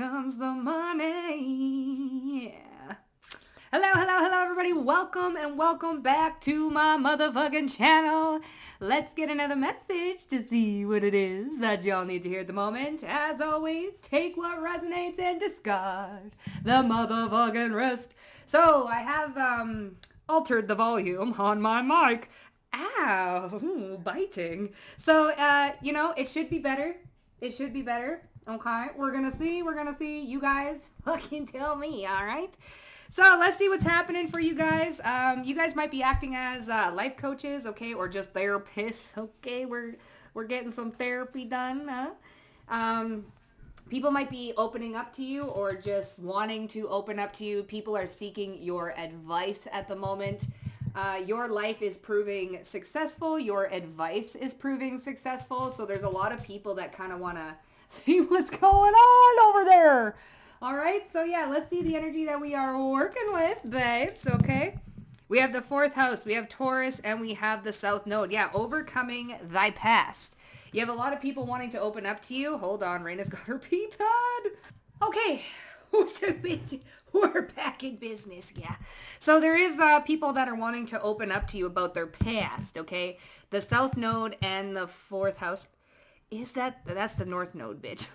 comes the money. Yeah. Hello, everybody. Welcome and welcome back to my motherfucking channel. Let's get another message to see what it is that y'all need to hear at the moment. As always, take what resonates and discard the motherfucking rest. So, I have altered the volume on my mic. Ow, biting. So, it should be better. It should be better. Okay, we're gonna see. You guys fucking tell me, all right? So let's see what's happening for you guys. You guys might be acting as life coaches, okay, or just therapists. Okay, we're getting some therapy done. Huh? People might be opening up to you or just wanting to open up to you. People are seeking your advice at the moment. Your life is proving successful. Your advice is proving successful. So there's a lot of people that kind of want to see what's going on over there. All right. So yeah, let's see the energy that we are working with, babes. Okay. We have the fourth house. We have Taurus and we have the South Node. Yeah. Overcoming thy past. You have a lot of people wanting to open up to you. Hold on. Raina's got her pee pad. Okay. We're back in business, yeah. So there is people that are wanting to open up to you about their past, okay? The South Node and the fourth house. That's the North Node, bitch.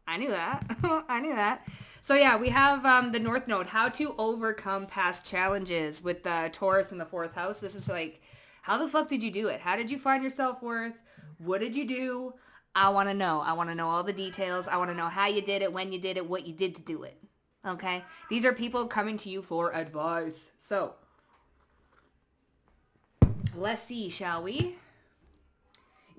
I knew that. So yeah, we have the North Node. How to overcome past challenges with the Taurus in the fourth house. This is like, how the fuck did you do it? How did you find your self-worth? What did you do? I want to know. I want to know all the details. I want to know how you did it, when you did it, what you did to do it. Okay? These are people coming to you for advice. So, let's see, shall we?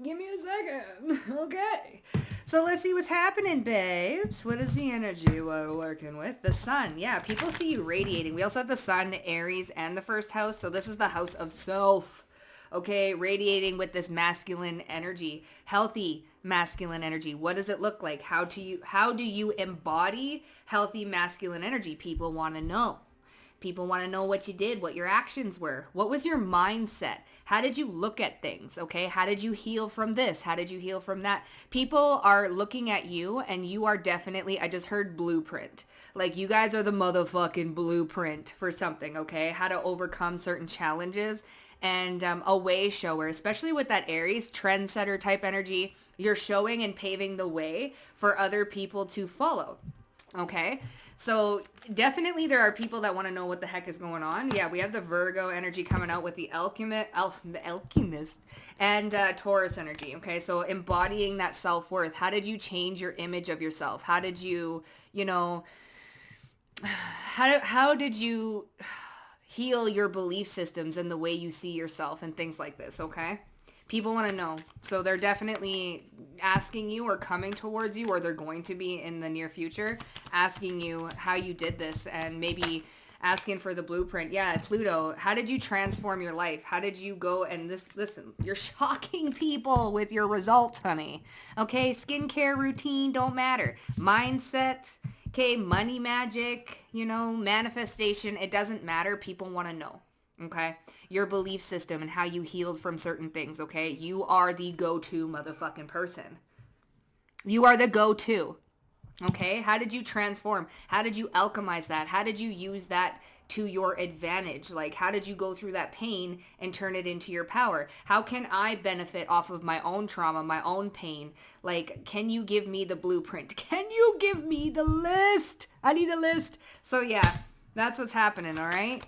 Give me a second. Okay. So let's see what's happening, babes. What is the energy we're working with? The sun. Yeah, people see you radiating. We also have the sun, Aries, and the first house. So this is the house of self. Okay, radiating with this masculine energy, healthy masculine energy. What does it look like? How do you embody healthy masculine energy? People want to know. People want to know what you did, what your actions were. What was your mindset? How did you look at things? Okay, how did you heal from this? How did you heal from that? People are looking at you and you are definitely, I just heard blueprint. Like you guys are the motherfucking blueprint for something, okay? How to overcome certain challenges. And a way shower, especially with that Aries trendsetter type energy, you're showing and paving the way for other people to follow. Okay, so definitely there are people that want to know what the heck is going on. Yeah, we have the Virgo energy coming out with the alchemist and Taurus energy. Okay, so embodying that self-worth. How did you change your image of yourself? How did you, how did you heal your belief systems and the way you see yourself and things like this, okay? People want to know. So they're definitely asking you or coming towards you, or they're going to be in the near future asking you how you did this and maybe asking for the blueprint. Yeah, Pluto, how did you transform your life? How did you go and listen, you're shocking people with your results, honey. Okay, skincare routine don't matter. Mindset, okay, money magic, manifestation, it doesn't matter. People want to know, okay? Your belief system and how you healed from certain things, okay? You are the go-to motherfucking person. You are the go-to, okay? How did you transform? How did you alchemize that? How did you use that to your advantage? Like, how did you go through that pain and turn it into your power? How can I benefit off of my own trauma, my own pain? Like, can you give me the blueprint? Can you give me the list? I need a list. So yeah, that's what's happening, all right?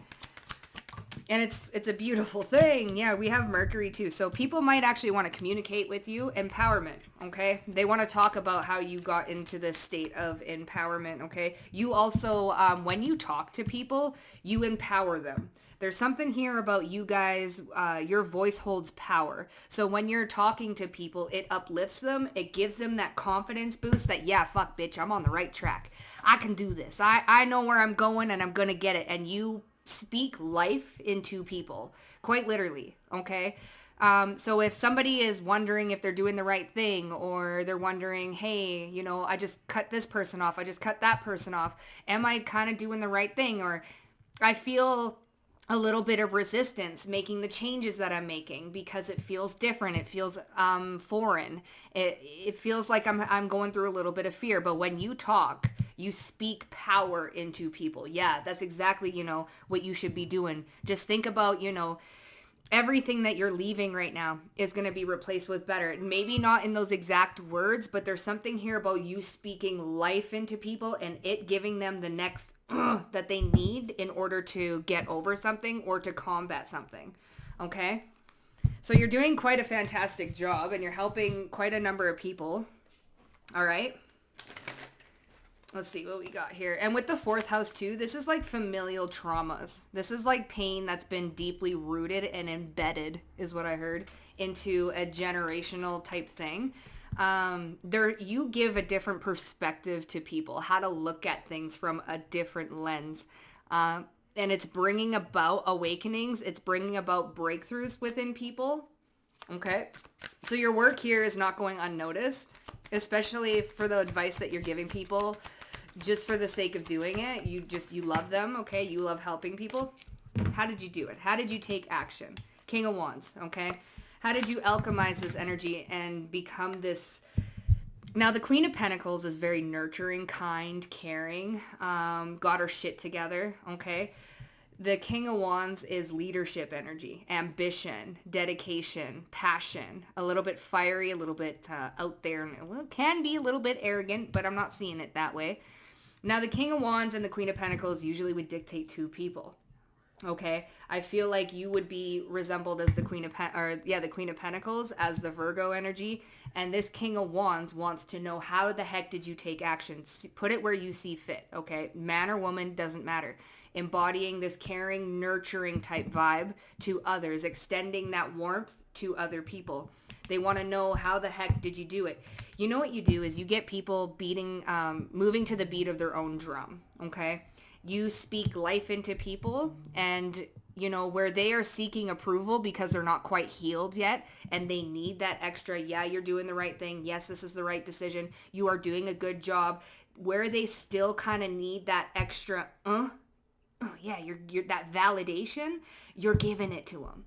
And it's a beautiful thing. Yeah, we have Mercury too. So people might actually want to communicate with you. Empowerment, okay? They want to talk about how you got into this state of empowerment, okay? You also, when you talk to people, you empower them. There's something here about you guys, your voice holds power. So when you're talking to people, it uplifts them. It gives them that confidence boost that, yeah, fuck, bitch, I'm on the right track. I can do this. I know where I'm going and I'm going to get it. And you speak life into people, quite literally, okay? So if somebody is wondering if they're doing the right thing, or they're wondering, hey, I just cut this person off, I just cut that person off, am I kind of doing the right thing? Or I feel a little bit of resistance making the changes that I'm making because it feels different. It feels foreign. It feels like I'm going through a little bit of fear. But when you talk, you speak power into people. Yeah, that's exactly, what you should be doing. Just think about, everything that you're leaving right now is going to be replaced with better. Maybe not in those exact words, but there's something here about you speaking life into people and it giving them the next that they need in order to get over something or to combat something. Okay? So you're doing quite a fantastic job and you're helping quite a number of people. All right? Let's see what we got here. And with the 4th house too, this is like familial traumas. This is like pain that's been deeply rooted and embedded, is what I heard, into a generational type thing. You give a different perspective to people, how to look at things from a different lens. And it's bringing about awakenings. It's bringing about breakthroughs within people. Okay. So your work here is not going unnoticed, especially for the advice that you're giving people just for the sake of doing it. You love them. Okay. You love helping people. How did you do it? How did you take action? King of Wands. Okay. How did you alchemize this energy and become this? Now, the Queen of Pentacles is very nurturing, kind, caring, got her shit together, okay? The King of Wands is leadership energy, ambition, dedication, passion, a little bit fiery, a little bit out there, well, can be a little bit arrogant, but I'm not seeing it that way. Now, the King of Wands and the Queen of Pentacles usually would dictate two people. Okay, I feel like you would be resembled as the Queen of the Queen of Pentacles as the Virgo energy, and this King of Wands wants to know how the heck did you take action? Put it where you see fit. Okay, man or woman doesn't matter. Embodying this caring, nurturing type vibe to others, extending that warmth to other people. They want to know how the heck did you do it? You know what you do is you get people moving to the beat of their own drum. Okay. You speak life into people and, where they are seeking approval because they're not quite healed yet and they need that extra, yeah, you're doing the right thing. Yes, this is the right decision. You are doing a good job. Where they still kind of need that extra, yeah, you're that validation, you're giving it to them.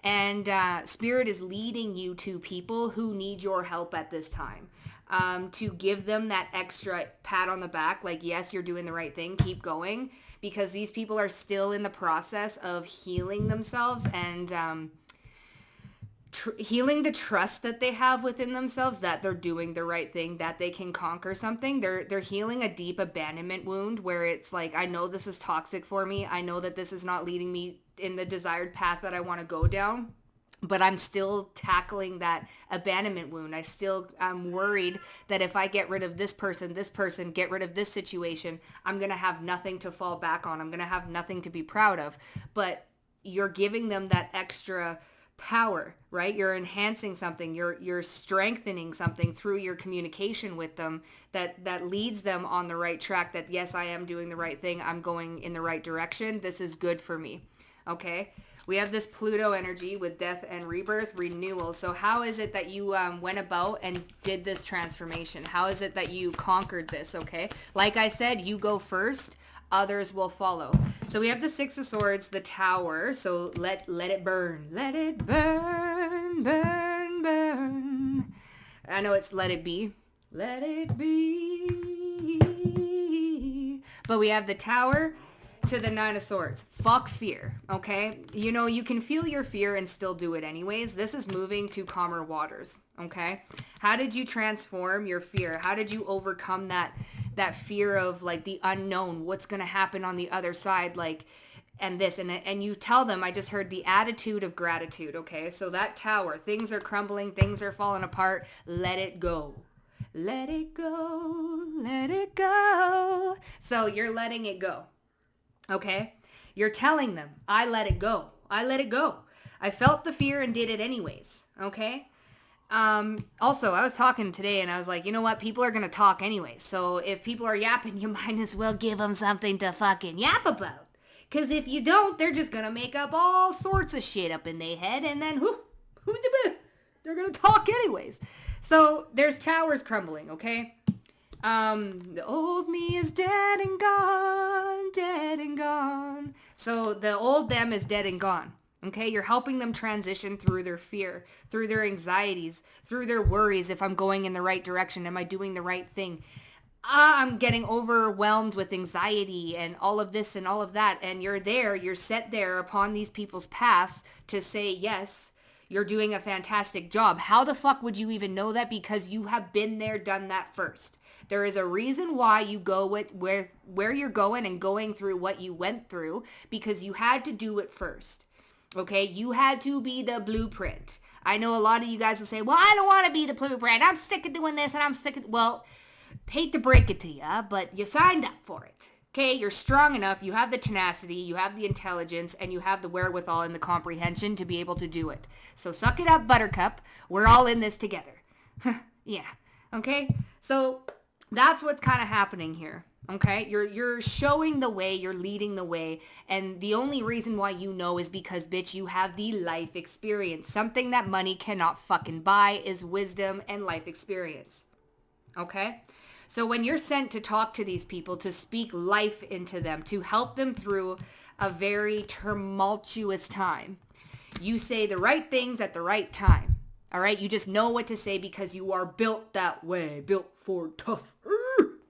And Spirit is leading you to people who need your help at this time. To give them that extra pat on the back, like, yes, you're doing the right thing, keep going, because these people are still in the process of healing themselves and healing the trust that they have within themselves, that they're doing the right thing, that they can conquer something. They're healing a deep abandonment wound where it's like, I know this is toxic for me. I know that this is not leading me in the desired path that I want to go down. But I'm still tackling that abandonment wound. I'm worried that if I get rid of this person, get rid of this situation, I'm going to have nothing to fall back on. I'm going to have nothing to be proud of. But you're giving them that extra power, right? You're enhancing something. You're strengthening something through your communication with them that leads them on the right track, that yes, I am doing the right thing. I'm going in the right direction. This is good for me. Okay? We have this Pluto energy with death and rebirth, renewal. So how is it that you went about and did this transformation? How is it that you conquered this, okay? Like I said, you go first, others will follow. So we have the Six of Swords, the Tower. So let it burn. Let it burn, burn, burn. I know it's let it be. Let it be. But we have the Tower to the Nine of Swords. Fuck fear, okay? You can feel your fear and still do it anyways. This is moving to calmer waters, okay? How did you transform your fear? How did you overcome that fear of like the unknown? What's going to happen on the other side? Like, and this, and you tell them, I just heard the attitude of gratitude, okay? So that Tower, things are crumbling, things are falling apart. Let it go. Let it go. Let it go. So you're letting it go. Okay? You're telling them, I let it go. I let it go. I felt the fear and did it anyways. Okay? Also, I was talking today and I was like, you know what? People are going to talk anyways. So if people are yapping, you might as well give them something to fucking yap about. Because if you don't, they're just going to make up all sorts of shit up in their head and then they're going to talk anyways. So there's towers crumbling, okay? The old me is dead and gone, dead and gone. So the old them is dead and gone. Okay, you're helping them transition through their fear, through their anxieties, through their worries. If I'm going in the right direction, am I doing the right thing? I'm getting overwhelmed with anxiety and all of this and all of that. And you're set there upon these people's paths to say, yes, you're doing a fantastic job. How the fuck would you even know that? Because you have been there, done that first. There is a reason why you go with where you're going and going through what you went through, because you had to do it first. Okay, you had to be the blueprint. I know a lot of you guys will say, well, I don't want to be the blueprint. I'm sick of doing this and I'm sick of, well, hate to break it to you, but you signed up for it. Okay, you're strong enough, you have the tenacity, you have the intelligence, and you have the wherewithal and the comprehension to be able to do it. So suck it up, Buttercup. We're all in this together. Yeah, okay? So that's what's kind of happening here. Okay, you're showing the way, you're leading the way, and the only reason why you know is because, bitch, you have the life experience. Something that money cannot fucking buy is wisdom and life experience. Okay? So when you're sent to talk to these people, to speak life into them, to help them through a very tumultuous time, you say the right things at the right time. All right? You just know what to say because you are built that way, built for tough.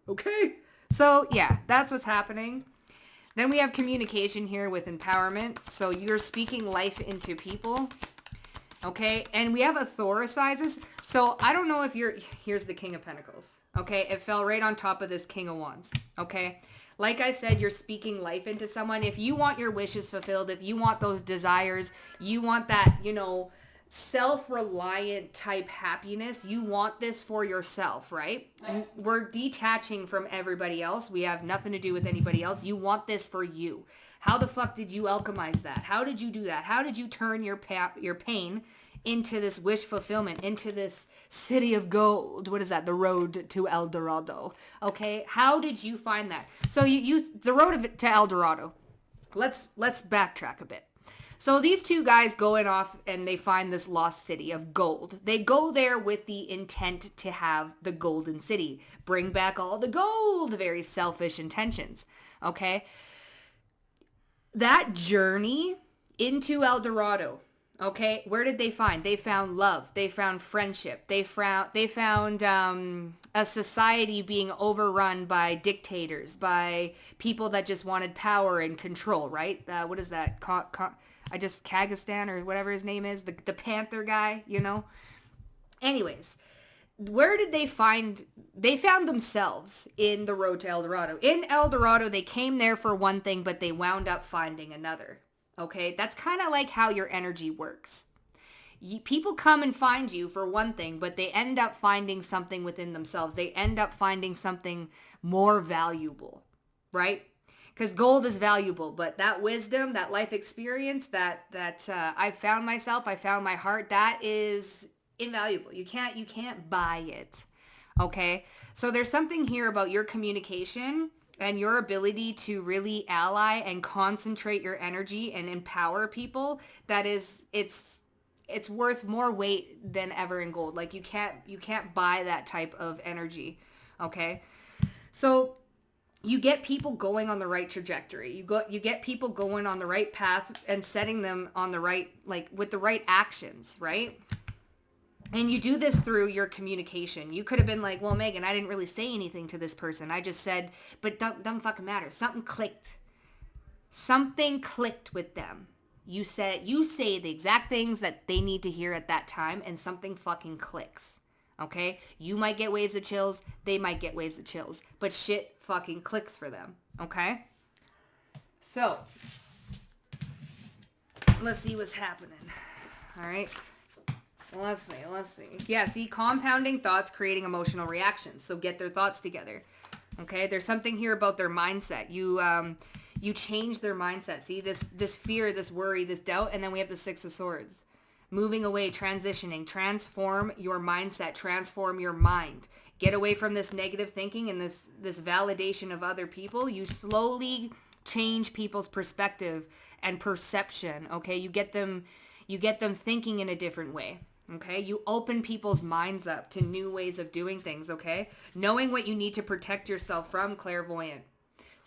Okay? So yeah, that's what's happening. Then we have communication here with empowerment. So you're speaking life into people. Okay? And we have authoricizes. So I don't know if here's the King of Pentacles. Okay? It fell right on top of this King of Wands. Okay? Like I said, you're speaking life into someone. If you want your wishes fulfilled, if you want those desires, you want that, self-reliant type happiness, you want this for yourself, right? We're detaching from everybody else. We have nothing to do with anybody else. You want this for you. How the fuck did you alchemize that? How did you do that? How did you turn your pain into this wish fulfillment, into this city of gold? What is that? The road to El Dorado. Okay? How did you find that? So the road to El Dorado. Let's backtrack a bit. So these two guys going off and they find this lost city of gold. They go there with the intent to have the golden city. Bring back all the gold. Very selfish intentions. Okay? That journey into El Dorado. Okay? Where did they find? They found love. They found friendship. They found a society being overrun by dictators, by people that just wanted power and control, right? What is that? Kagistan or whatever his name is, the Panther guy, Anyways, where did they find themselves in the road to El Dorado. In El Dorado, they came there for one thing, but they wound up finding another. Okay, that's kind of like how your energy works. People come and find you for one thing, but they end up finding something within themselves. They end up finding something more valuable, right? Because gold is valuable, but that wisdom, that life experience, that I found myself, I found my heart, that is invaluable. You can't buy it. Okay? So there's something here about your communication and your ability to really ally and concentrate your energy and empower people that it's worth more weight than ever in gold. Like you can't buy that type of energy. Okay? So you get people going on the right trajectory. You get people going on the right path and setting them on the right, like with the right actions, right? And you do this through your communication. You could have been like, well, Megan, I didn't really say anything to this person. I just said, but doesn't fucking matter. Something clicked. Something clicked with them. You say the exact things that they need to hear at that time, and something fucking clicks. Okay? You might get waves of chills. They might get waves of chills. But shit fucking clicks for them. Okay? So, let's see what's happening. All right? Let's see. Yeah, see, compounding thoughts creating emotional reactions. So get their thoughts together. Okay? There's something here about their mindset. You change their mindset. See, this fear, this worry, this doubt, and then we have the Six of Swords. Moving away, transitioning, transform your mindset, transform your mind. Get away from this negative thinking and this validation of other people. You slowly change people's perspective and perception, okay? You get them thinking in a different way, okay? You open people's minds up to new ways of doing things, okay? Knowing what you need to protect yourself from, clairvoyant.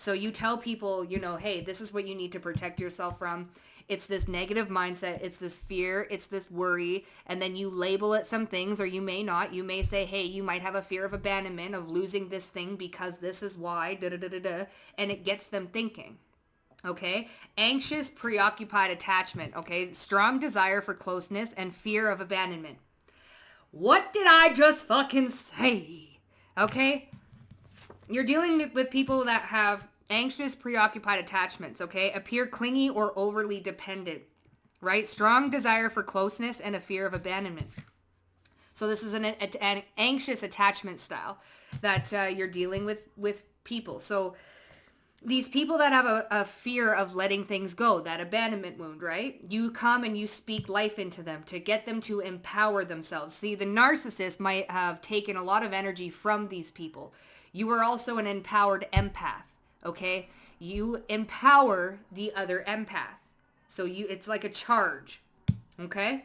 So you tell people, you know, hey, this is what you need to protect yourself from. It's this negative mindset. It's this fear. It's this worry. And then you label it some things, or you may not. You may say, hey, you might have a fear of abandonment, of losing this thing because this is why, da da da da da. And it gets them thinking. Okay? Anxious, preoccupied attachment. Okay? Strong desire for closeness and fear of abandonment. What did I just fucking say? Okay? You're dealing with people that have anxious, preoccupied attachments, okay? Appear clingy or overly dependent, right? Strong desire for closeness and a fear of abandonment. So this is an anxious attachment style that you're dealing with people. So these people that have a fear of letting things go, that abandonment wound, right? You come and you speak life into them to get them to empower themselves. See, the narcissist might have taken a lot of energy from these people. You are also an empowered empath, okay? You empower the other empath. So it's like a charge, okay?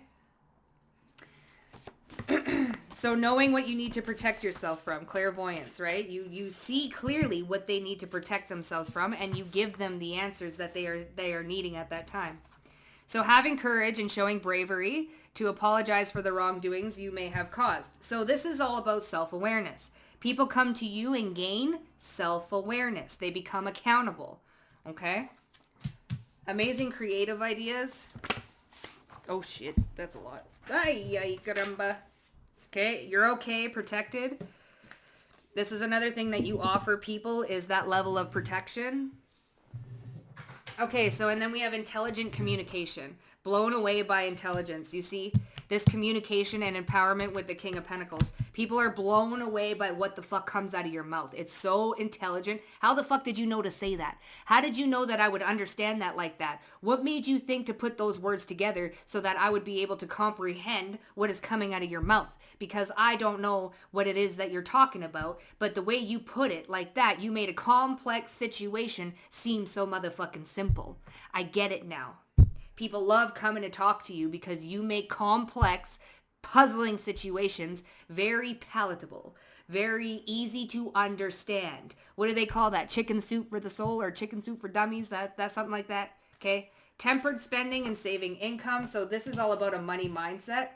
So knowing what you need to protect yourself from, clairvoyance, right? You see clearly what they need to protect themselves from, and you give them the answers that they are needing at that time. So having courage and showing bravery to apologize for the wrongdoings you may have caused. So this is all about self-awareness. People come to you and gain self-awareness. They become accountable, okay? Amazing creative ideas. Oh shit, that's a lot. Ay, caramba. Okay, you're okay, protected. This is another thing that you offer people, is that level of protection. Okay, so and then we have intelligent communication. Blown away by intelligence. You see this communication and empowerment with the King of Pentacles. People are blown away by what the fuck comes out of your mouth. It's so intelligent. How the fuck did you know to say that? How did you know that I would understand that like that? What made you think to put those words together so that I would be able to comprehend what is coming out of your mouth? Because I don't know what it is that you're talking about, but the way you put it like that, you made a complex situation seem so motherfucking simple. I get it now. People love coming to talk to you because you make complex, puzzling situations very palatable, very easy to understand. What do they call that? Chicken soup for the soul, or chicken soup for dummies? That's something like that. Okay. Tempered spending and saving income. So this is all about a money mindset.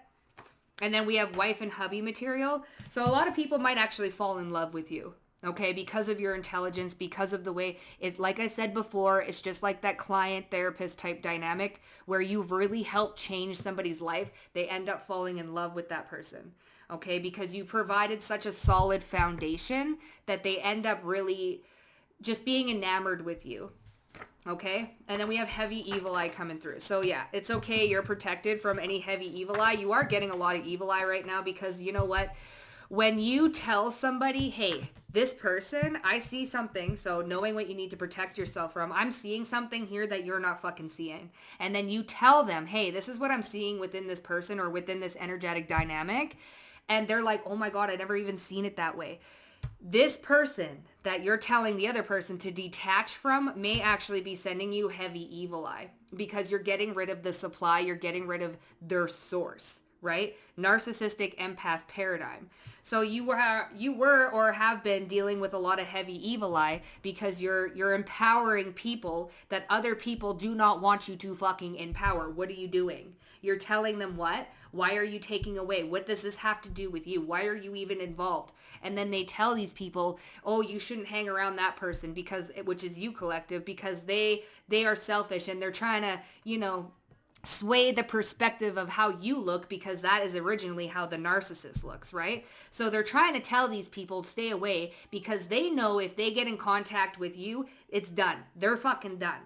And then we have wife and hubby material. So a lot of people might actually fall in love with you. Okay, because of your intelligence, because of the way it's, like I said before, it's just like that client therapist type dynamic where you've really helped change somebody's life. They end up falling in love with that person. Okay, because you provided such a solid foundation that they end up really just being enamored with you. Okay, and then we have heavy evil eye coming through. So yeah, it's okay. You're protected from any heavy evil eye. You are getting a lot of evil eye right now because you know what? When you tell somebody, hey, this person, I see something, so knowing what you need to protect yourself from, I'm seeing something here that you're not fucking seeing. And then you tell them, hey, this is what I'm seeing within this person or within this energetic dynamic. And they're like, oh my God, I never even seen it that way. This person that you're telling the other person to detach from may actually be sending you heavy evil eye because you're getting rid of the supply, you're getting rid of their source. Right? Narcissistic empath paradigm. So you were or have been dealing with a lot of heavy evil eye because you're empowering people that other people do not want you to fucking empower. What are you doing? You're telling them what? Why are you taking away? What does this have to do with you? Why are you even involved? And then they tell these people, oh, you shouldn't hang around that person because, which is you collective, because they are selfish and they're trying to, sway the perspective of how you look because that is originally how the narcissist looks, right? So they're trying to tell these people stay away because they know if they get in contact with you, it's done. They're fucking done.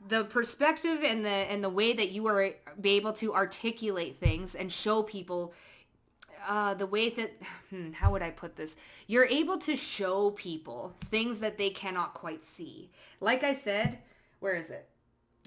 The perspective and the way that you are be able to articulate things and show people the way that, how would I put this? You're able to show people things that they cannot quite see. Like I said, where is it?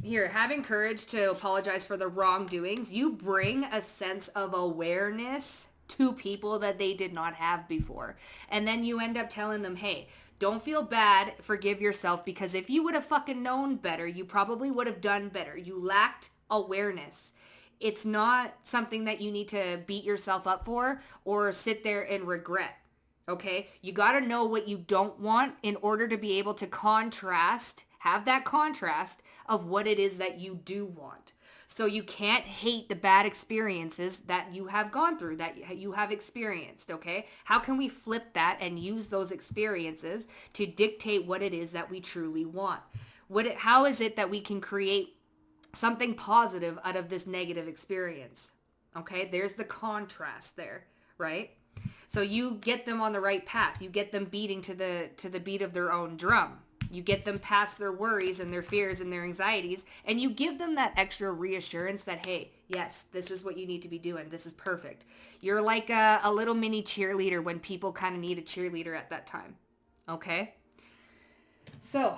Here, having courage to apologize for the wrongdoings, you bring a sense of awareness to people that they did not have before. And then you end up telling them, hey, don't feel bad, forgive yourself, because if you would have fucking known better, you probably would have done better. You lacked awareness. It's not something that you need to beat yourself up for or sit there and regret. Okay? You got to know what you don't want in order to be able to have that contrast of what it is that you do want. So you can't hate the bad experiences that you have gone through, that you have experienced, okay? How can we flip that and use those experiences to dictate what it is that we truly want? How is it that we can create something positive out of this negative experience? Okay, there's the contrast there, right? So you get them on the right path. You get them beating to the beat of their own drum. You get them past their worries and their fears and their anxieties, and you give them that extra reassurance that, hey, yes, this is what you need to be doing. This is perfect. You're like a little mini cheerleader when people kind of need a cheerleader at that time. Okay? So,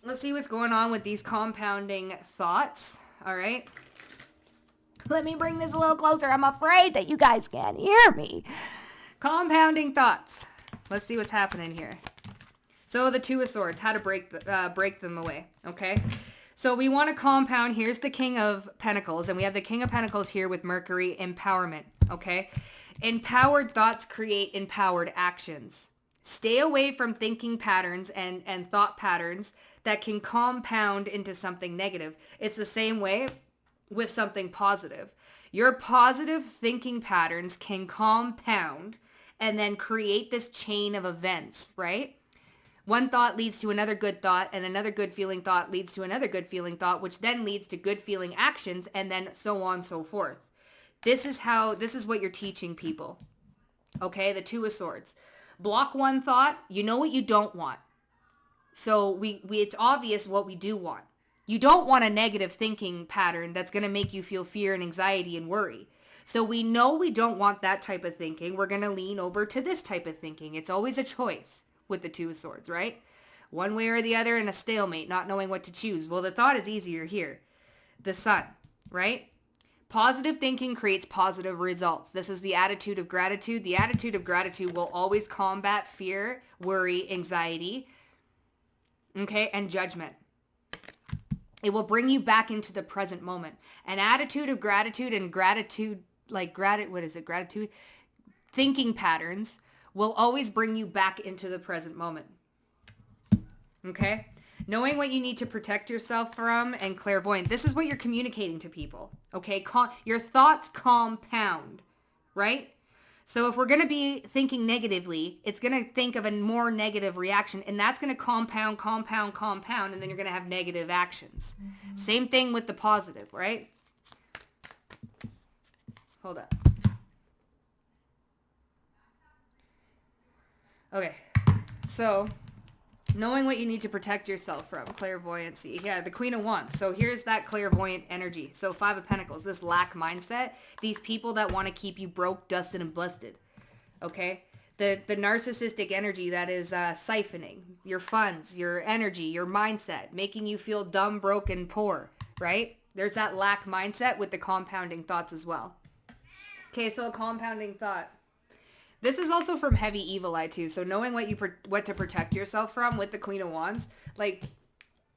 let's see what's going on with these compounding thoughts. All right? Let me bring this a little closer. I'm afraid that you guys can't hear me. Compounding thoughts. Let's see what's happening here. So the Two of Swords, how to break them away, okay? So we want to compound. Here's the King of Pentacles, and we have the King of Pentacles here with Mercury, empowerment, okay? Empowered thoughts create empowered actions. Stay away from thinking patterns and thought patterns that can compound into something negative. It's the same way with something positive. Your positive thinking patterns can compound and then create this chain of events, right? One thought leads to another good thought, and another good feeling thought leads to another good feeling thought, which then leads to good feeling actions, and then so on and so forth. This is what you're teaching people. Okay, the Two of Swords. Block one thought, you know what you don't want. So it's obvious what we do want. You don't want a negative thinking pattern that's going to make you feel fear and anxiety and worry. So we know we don't want that type of thinking. We're going to lean over to this type of thinking. It's always a choice with the Two of Swords, right? One way or the other, in a stalemate, not knowing what to choose. Well, the thought is easier here. The Sun, right? Positive thinking creates positive results. This is the attitude of gratitude. The attitude of gratitude will always combat fear, worry, anxiety, okay, and judgment. It will bring you back into the present moment. An attitude of gratitude and gratitude, gratitude, thinking patterns will always bring you back into the present moment. Okay? Knowing what you need to protect yourself from and clairvoyant. This is what you're communicating to people. Okay? Your thoughts compound, right? So if we're going to be thinking negatively, it's going to think of a more negative reaction, and that's going to compound, and then you're going to have negative actions. Mm-hmm. Same thing with the positive, right? Hold up. Okay, so knowing what you need to protect yourself from, clairvoyancy. Yeah, the Queen of Wands. So here's that clairvoyant energy. So Five of Pentacles, this lack mindset, these people that want to keep you broke, dusted, and busted. Okay, the narcissistic energy that is siphoning your funds, your energy, your mindset, making you feel dumb, broke, and poor, right? There's that lack mindset with the compounding thoughts as well. Okay, so a compounding thought. This is also from Heavy Evil Eye too. So knowing what to protect yourself from with the Queen of Wands, like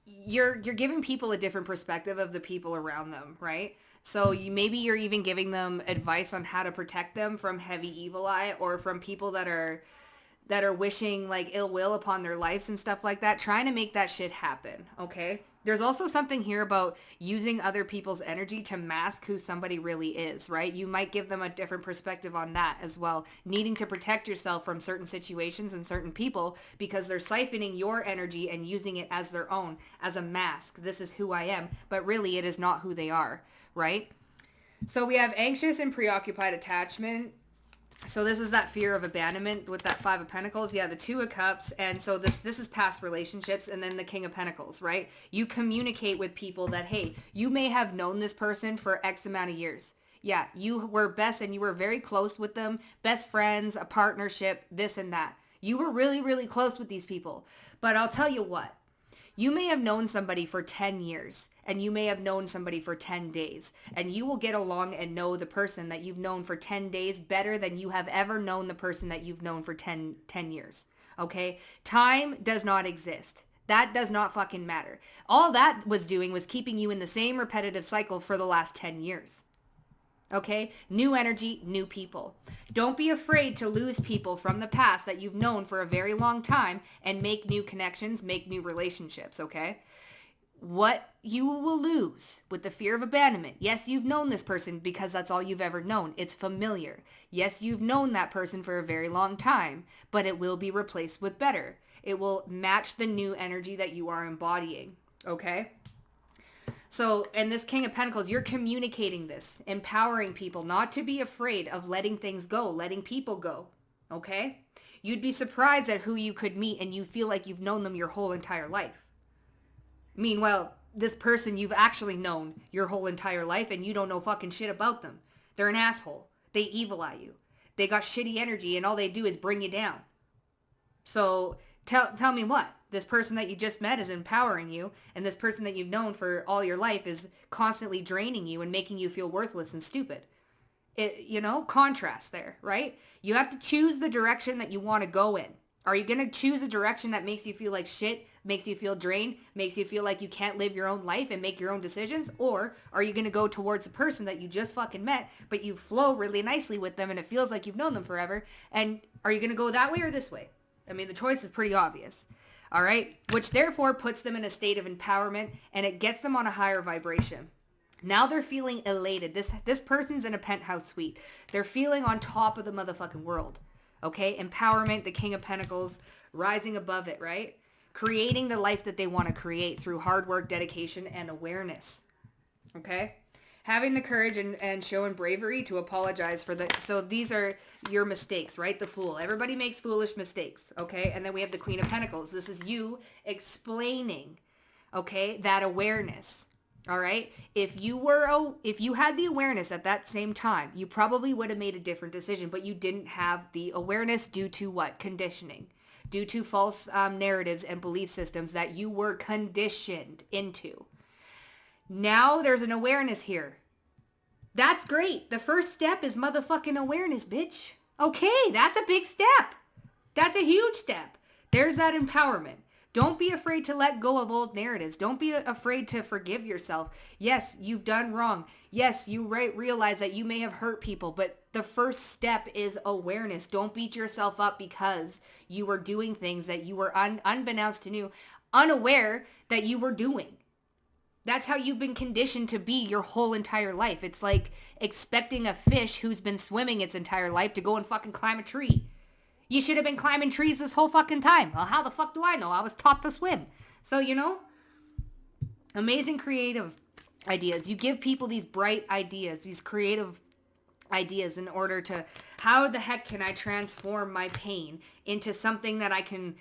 you're giving people a different perspective of the people around them, right? So maybe you're even giving them advice on how to protect them from Heavy Evil Eye or from people that are wishing like ill will upon their lives and stuff like that, trying to make that shit happen, okay? There's also something here about using other people's energy to mask who somebody really is, right? You might give them a different perspective on that as well. Needing to protect yourself from certain situations and certain people because they're siphoning your energy and using it as their own, as a mask. This is who I am, but really it is not who they are, right? So we have anxious and preoccupied attachment. So this is that fear of abandonment with that Five of Pentacles. Yeah, the Two of Cups. And so this is past relationships, and then the King of Pentacles, right? You communicate with people that, hey, you may have known this person for X amount of years. Yeah, you were best and you were very close with them, best friends, a partnership, this and that. You were really, really close with these people. But I'll tell you what, you may have known somebody for 10 years. And you may have known somebody for 10 days. And you will get along and know the person that you've known for 10 days better than you have ever known the person that you've known for 10 years. Okay? Time does not exist. That does not fucking matter. All that was doing was keeping you in the same repetitive cycle for the last 10 years. Okay? New energy, new people. Don't be afraid to lose people from the past that you've known for a very long time and make new connections, make new relationships, okay? What you will lose with the fear of abandonment. Yes, you've known this person because that's all you've ever known. It's familiar. Yes, you've known that person for a very long time, but it will be replaced with better. It will match the new energy that you are embodying, okay? So, in this King of Pentacles, you're communicating this, empowering people not to be afraid of letting things go, letting people go, okay? You'd be surprised at who you could meet and you feel like you've known them your whole entire life. Meanwhile, this person you've actually known your whole entire life and you don't know fucking shit about them. They're an asshole. They evil eye you. They got shitty energy and all they do is bring you down. So tell me what? This person that you just met is empowering you, and this person that you've known for all your life is constantly draining you and making you feel worthless and stupid. Contrast there, right? You have to choose the direction that you want to go in. Are you going to choose a direction that makes you feel like shit, makes you feel drained, makes you feel like you can't live your own life and make your own decisions? Or are you going to go towards a person that you just fucking met, but you flow really nicely with them and it feels like you've known them forever? And are you going to go that way or this way? I mean, the choice is pretty obvious. All right? Which therefore puts them in a state of empowerment and it gets them on a higher vibration. Now they're feeling elated. This person's in a penthouse suite. They're feeling on top of the motherfucking world. Okay? Empowerment, the King of Pentacles, rising above it, right? Creating the life that they want to create through hard work, dedication, and awareness. Okay? Having the courage and showing bravery to apologize for so these are your mistakes, right? The Fool. Everybody makes foolish mistakes, okay? And then we have the Queen of Pentacles. This is you explaining, okay, that awareness. All right. If you had the awareness at that same time, you probably would have made a different decision, but you didn't have the awareness due to what? Conditioning, due to false narratives and belief systems that you were conditioned into. Now there's an awareness here. That's great. The first step is motherfucking awareness, bitch. Okay. That's a big step. That's a huge step. There's that empowerment. Don't be afraid to let go of old narratives. Don't be afraid to forgive yourself. Yes, you've done wrong. Yes, you realize that you may have hurt people, but the first step is awareness. Don't beat yourself up because you were doing things that you were unbeknownst to you, unaware that you were doing. That's how you've been conditioned to be your whole entire life. It's like expecting a fish who's been swimming its entire life to go and fucking climb a tree. You should have been climbing trees this whole fucking time. Well, how the fuck do I know? I was taught to swim. So, amazing creative ideas. You give people these bright ideas, these creative ideas in order to, how the heck can I transform my pain into something that I can,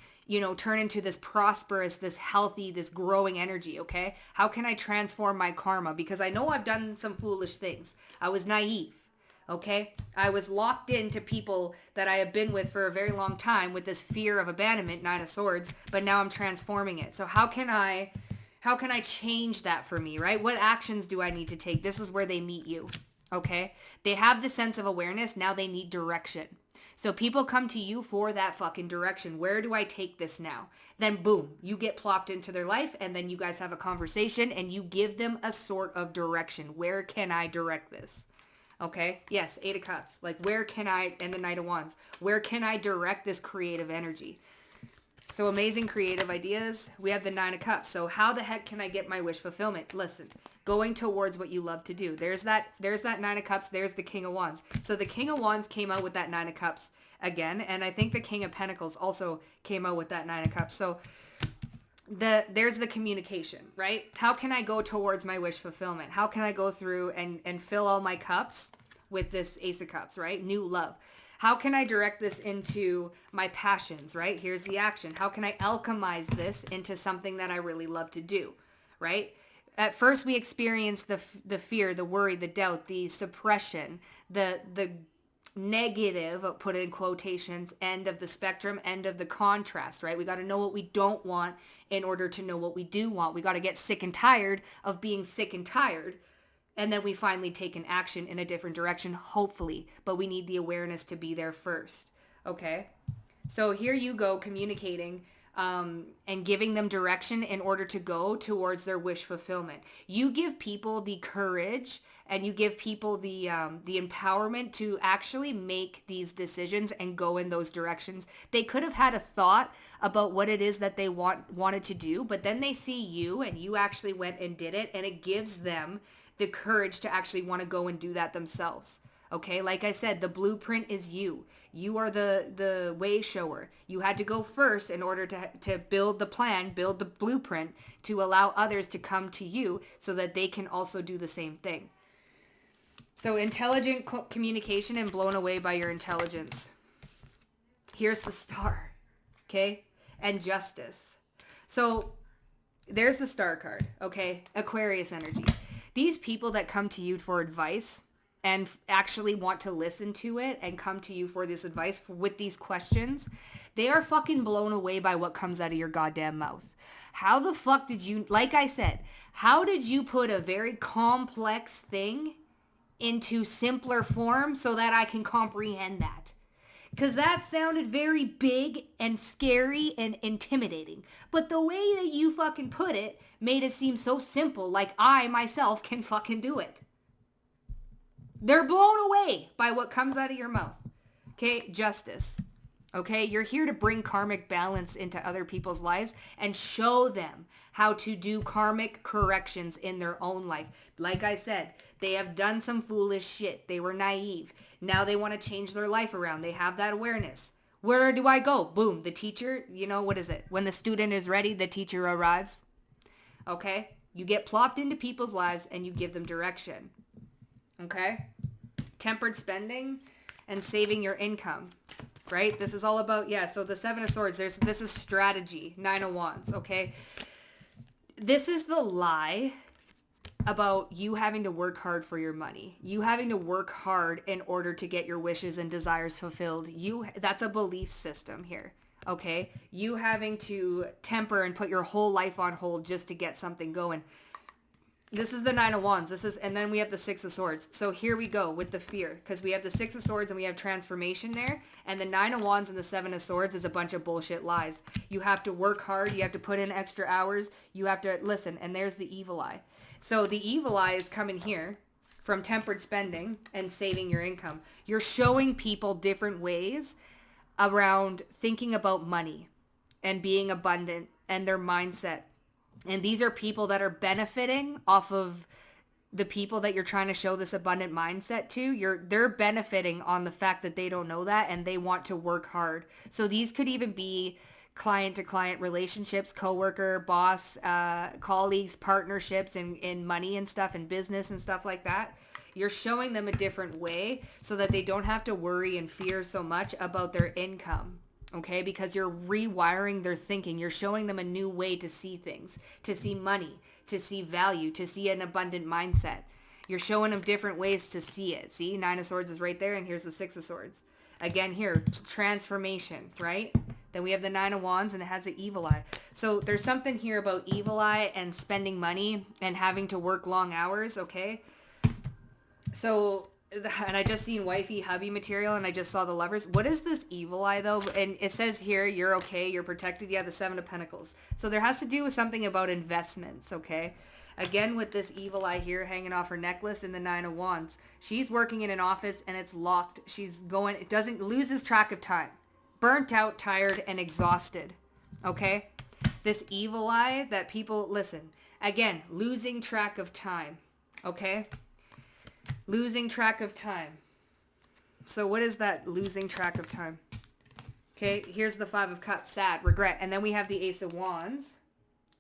turn into this prosperous, this healthy, this growing energy, okay? How can I transform my karma? Because I know I've done some foolish things. I was naive. Okay, I was locked into people that I have been with for a very long time with this fear of abandonment, Nine of Swords, but now I'm transforming it. So how can I change that for me, right? What actions do I need to take? This is where they meet you, okay? They have the sense of awareness. Now they need direction. So people come to you for that fucking direction. Where do I take this now? Then boom, you get plopped into their life and then you guys have a conversation and you give them a sort of direction. Where can I direct this? Okay, yes, Eight of Cups. Like, where can I, and the Knight of Wands, where can I direct this creative energy? So amazing creative ideas. We have the Nine of Cups. So how the heck can I get my wish fulfillment? Listen, going towards what you love to do. There's that Nine of Cups. There's the King of Wands. So the King of Wands came out with that Nine of Cups again. And I think the King of Pentacles also came out with that Nine of Cups. So there's the communication, right? How can I go towards my wish fulfillment? How can I go through and fill all my cups with this Ace of Cups, right? New love. How can I direct this into my passions, right? Here's the action. How can I alchemize this into something that I really love to do, right? At first we experience the fear, the worry, the doubt, the suppression, the negative, put in quotations, end of the spectrum, end of the contrast, right? We got to know what we don't want in order to know what we do want. We got to get sick and tired of being sick and tired. And then we finally take an action in a different direction, hopefully. But we need the awareness to be there first. Okay? So here you go, communicating and giving them direction in order to go towards their wish fulfillment. You give people the courage and you give people the empowerment to actually make these decisions and go in those directions. They could have had a thought about what it is that they wanted to do, but then they see you and you actually went and did it, and it gives them the courage to actually want to go and do that themselves. Okay, like I said, the blueprint is you. You are the way shower. You had to go first in order to build the plan, build the blueprint to allow others to come to you so that they can also do the same thing. So intelligent communication and blown away by your intelligence. Here's the star, okay? And justice. So there's the star card, okay? Aquarius energy. These people that come to you for advice and actually want to listen to it and come to you for this advice with these questions, they are fucking blown away by what comes out of your goddamn mouth. How the fuck did you, like I said, how did you put a very complex thing into simpler form so that I can comprehend that? Because that sounded very big and scary and intimidating. But the way that you fucking put it made it seem so simple, like I myself can fucking do it. They're blown away by what comes out of your mouth. Okay, justice. Okay, you're here to bring karmic balance into other people's lives and show them how to do karmic corrections in their own life. Like I said, they have done some foolish shit. They were naive. Now they want to change their life around. They have that awareness. Where do I go? Boom, the teacher, you know, what is it? When the student is ready, the teacher arrives. Okay, you get plopped into people's lives and you give them direction. Okay? Tempered spending and saving your income, right? This is all about, so the Seven of Swords, this is strategy, Nine of Wands, okay? This is the lie about you having to work hard for your money. You having to work hard in order to get your wishes and desires fulfilled. That's a belief system here, okay? You having to temper and put your whole life on hold just to get something going. This is the Nine of Wands. And then we have the Six of Swords. So here we go with the fear, because we have the Six of Swords and we have transformation there. And the Nine of Wands and the Seven of Swords is a bunch of bullshit lies. You have to work hard. You have to put in extra hours. You have to listen. And there's the evil eye. So the evil eye is coming here from tempered spending and saving your income. You're showing people different ways around thinking about money and being abundant and their mindset. And these are people that are benefiting off of the people that you're trying to show this abundant mindset to. They're benefiting on the fact that they don't know that and they want to work hard. So these could even be client to client relationships, coworker, boss, colleagues, partnerships in money and stuff and business and stuff like that. You're showing them a different way so that they don't have to worry and fear so much about their income. Okay, because you're rewiring their thinking. You're showing them a new way to see things, to see money, to see value, to see an abundant mindset. You're showing them different ways to see it. See, Nine of Swords is right there, and here's the Six of Swords. Again here, transformation, right? Then we have the Nine of Wands, and it has the evil eye. So there's something here about evil eye and spending money and having to work long hours, okay? So... and I just seen wifey hubby material and I just saw the Lovers. What is this evil eye though? And it says here, you're okay, you're protected. Yeah, the Seven of Pentacles. So there has to do with something about investments, okay? Again, with this evil eye here hanging off her necklace and the Nine of Wands. She's working in an office and it's locked. Loses track of time. Burnt out, tired, and exhausted, okay? This evil eye that people, listen, again, losing track of time, okay? Losing track of time. So what is that losing track of time? Okay, here's the Five of Cups, sad, regret. And then we have the Ace of Wands,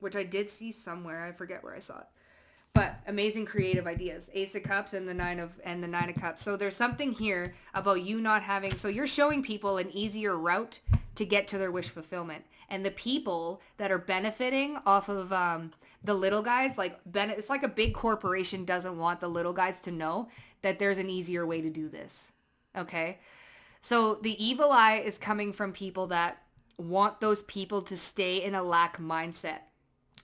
which I did see somewhere. I forget where I saw it. But amazing creative ideas. Ace of Cups and the Nine of Cups. So there's something here about you not having, so you're showing people an easier route to get to their wish fulfillment. And the people that are benefiting off of the little guys, it's like a big corporation doesn't want the little guys to know that there's an easier way to do this. Okay? So the evil eye is coming from people that want those people to stay in a lack mindset.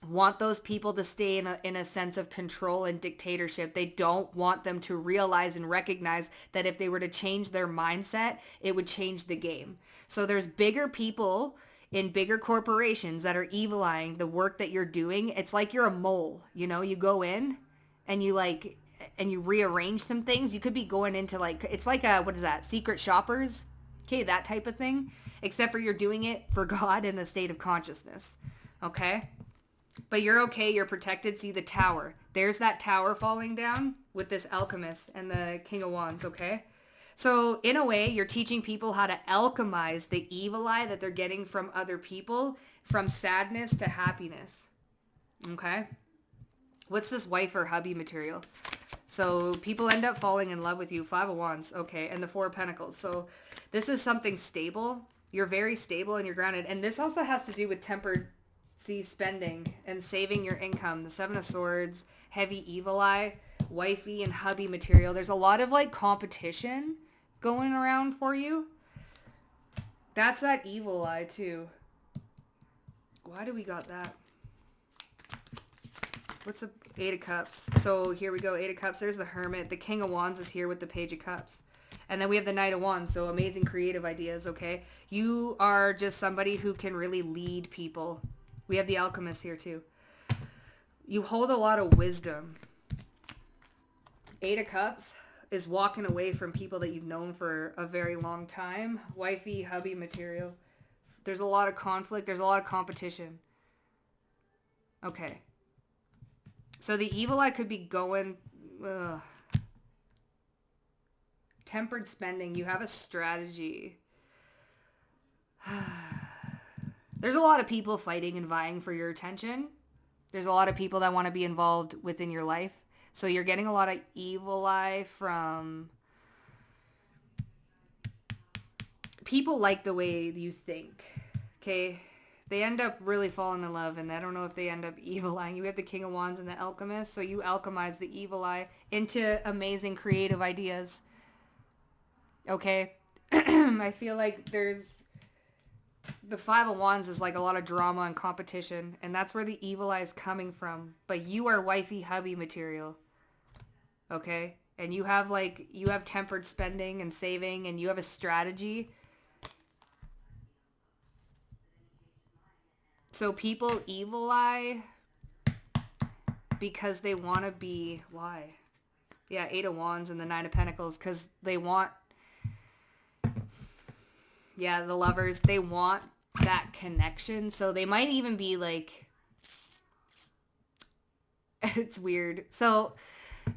Want those people to stay in a sense of control and dictatorship. They don't want them to realize and recognize that if they were to change their mindset, it would change the game. So there's bigger people in bigger corporations that are evil-eyeing the work that you're doing. It's like you're a mole, you know, you go in and you rearrange some things. You could be going into like, it's like what is that? Secret shoppers. Okay. That type of thing, except for you're doing it for God in the state of consciousness. Okay. But you're okay. You're protected. See the tower. There's that tower falling down with this alchemist and the King of Wands. Okay. So in a way, you're teaching people how to alchemize the evil eye that they're getting from other people, from sadness to happiness. Okay. What's this wife or hubby material? So people end up falling in love with you. 5 of Wands. Okay. And the 4 of Pentacles. So this is something stable. You're very stable and you're grounded. And this also has to do with tempered spending and saving your income. The 7 of Swords, heavy evil eye, wifey and hubby material. There's a lot of like competition going around for you. That's that evil eye too. Why do we got that? What's the 8 of Cups? So here we go, 8 of Cups. There's the Hermit. The King of Wands is here with the Page of Cups. And then we have the Knight of Wands. So amazing creative ideas, okay? You are just somebody who can really lead people. We have the Alchemist here too. You hold a lot of wisdom. 8 of Cups is walking away from people that you've known for a very long time. Wifey, hubby material. There's a lot of conflict. There's a lot of competition. Okay. So the evil eye could be going... tempered spending. You have a strategy. There's a lot of people fighting and vying for your attention. There's a lot of people that want to be involved within your life. So you're getting a lot of evil eye from people like the way you think. Okay. They end up really falling in love, and I don't know if they end up evil eyeing. You have the King of Wands and the Alchemist. So you alchemize the evil eye into amazing creative ideas. Okay. I feel like there's the 5 of Wands is like a lot of drama and competition, and that's where the evil eye is coming from. But you are wifey hubby material. Okay? And you have tempered spending and saving, and you have a strategy. So people evil eye because they want to be, why? Yeah, 8 of Wands and the 9 of Pentacles, because they want, yeah, the lovers, they want that connection. So they might even be like, it's weird. So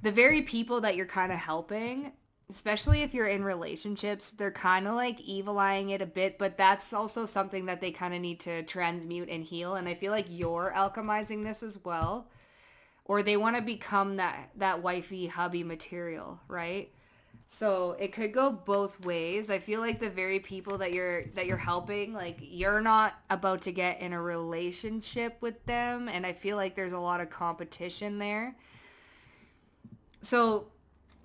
the very people that you're kind of helping, especially if you're in relationships, they're kind of like evil eyeing it a bit, but that's also something that they kind of need to transmute and heal. And I feel like you're alchemizing this as well. Or they want to become that wifey hubby material, right? So it could go both ways. I feel like the very people that you're helping, like you're not about to get in a relationship with them, and I feel like there's a lot of competition there. So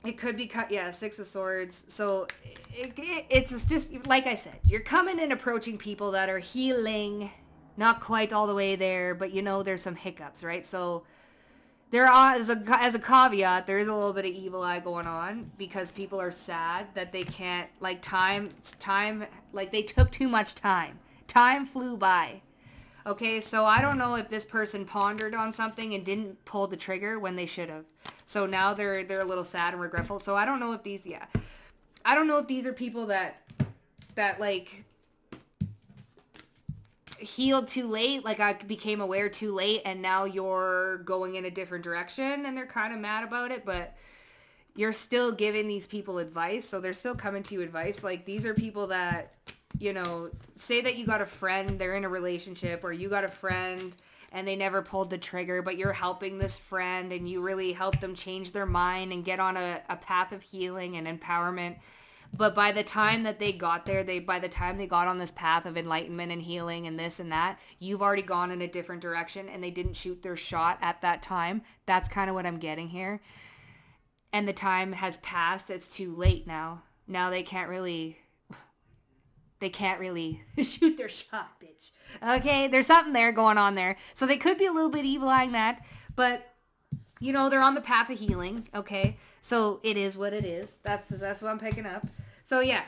it could be cut. Yeah, 6 of Swords. So it's just like I said, you're coming and approaching people that are healing, not quite all the way there, but you know there's some hiccups, right? So there are, as a caveat, there is a little bit of evil eye going on because people are sad that they can't, like time, like they took too much time. Time flew by. Okay, so I don't know if this person pondered on something and didn't pull the trigger when they should have. So now they're a little sad and regretful. So I don't know if these, I don't know if these are people that like healed too late, like I became aware too late, and now you're going in a different direction and they're kind of mad about it, but you're still giving these people advice, so they're still coming to you advice. Like these are people that, you know, say that you got a friend, they're in a relationship, or you got a friend and they never pulled the trigger, but you're helping this friend and you really help them change their mind and get on a path of healing and empowerment. But by the time that they got there, by the time they got on this path of enlightenment and healing and this and that, you've already gone in a different direction and they didn't shoot their shot at that time. That's kind of what I'm getting here. And the time has passed. It's too late now. Now they can't really shoot their shot, bitch. Okay, there's something there going on there. So they could be a little bit evil-eyeing that, but you know, they're on the path of healing, okay? So it is what it is. That's what I'm picking up. So yeah,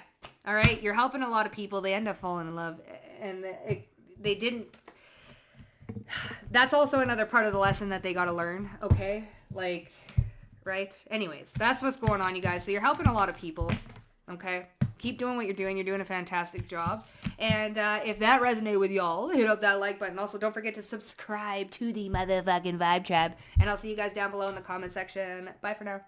all right, you're helping a lot of people. They end up falling in love, and they didn't. That's also another part of the lesson that they got to learn. Okay. Like, right. Anyways, that's what's going on, you guys. So you're helping a lot of people. Okay. Keep doing what you're doing. You're doing a fantastic job. And if that resonated with y'all, hit up that like button. Also, don't forget to subscribe to the motherfucking Vibe Tribe. And I'll see you guys down below in the comment section. Bye for now.